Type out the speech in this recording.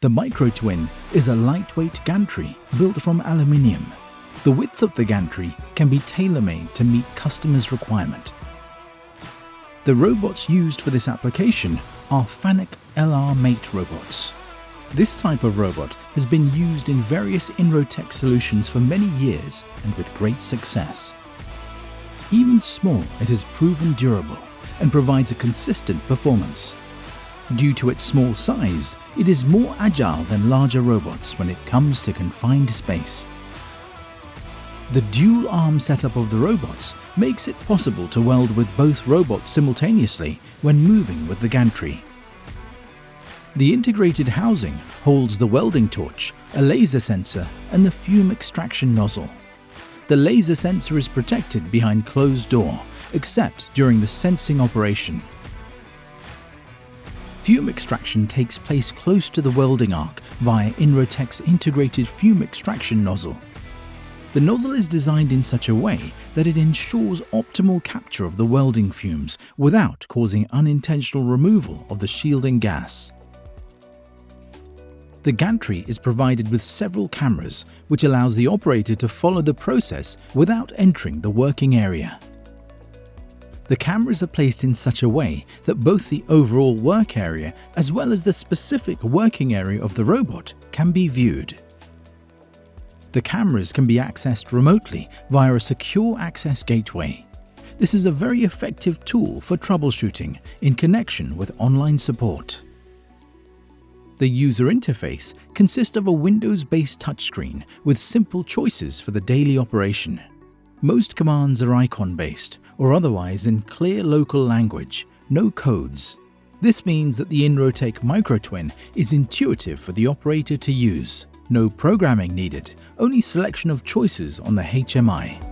The MicroTwin is a lightweight gantry built from aluminium. The width of the gantry can be tailor-made to meet customers' requirement. The robots used for this application are FANUC LR Mate robots. This type of robot has been used in various Inrotech solutions for many years and with great success. Even small, it has proven durable and provides a consistent performance. Due to its small size, it is more agile than larger robots when it comes to confined space. The dual-arm setup of the robots makes it possible to weld with both robots simultaneously when moving with the gantry. The integrated housing holds the welding torch, a laser sensor, and the fume extraction nozzle. The laser sensor is protected behind closed door, except during the sensing operation. Fume extraction takes place close to the welding arc via Inrotech's integrated fume extraction nozzle. The nozzle is designed in such a way that it ensures optimal capture of the welding fumes without causing unintentional removal of the shielding gas. The gantry is provided with several cameras, which allows the operator to follow the process without entering the working area. The cameras are placed in such a way that both the overall work area as well as the specific working area of the robot can be viewed. The cameras can be accessed remotely via a secure access gateway. This is a very effective tool for troubleshooting in connection with online support. The user interface consists of a Windows-based touchscreen with simple choices for the daily operation. Most commands are icon-based or otherwise in clear local language, no codes. This means that the Inrotech MicroTwin is intuitive for the operator to use. No programming needed, only selection of choices on the HMI.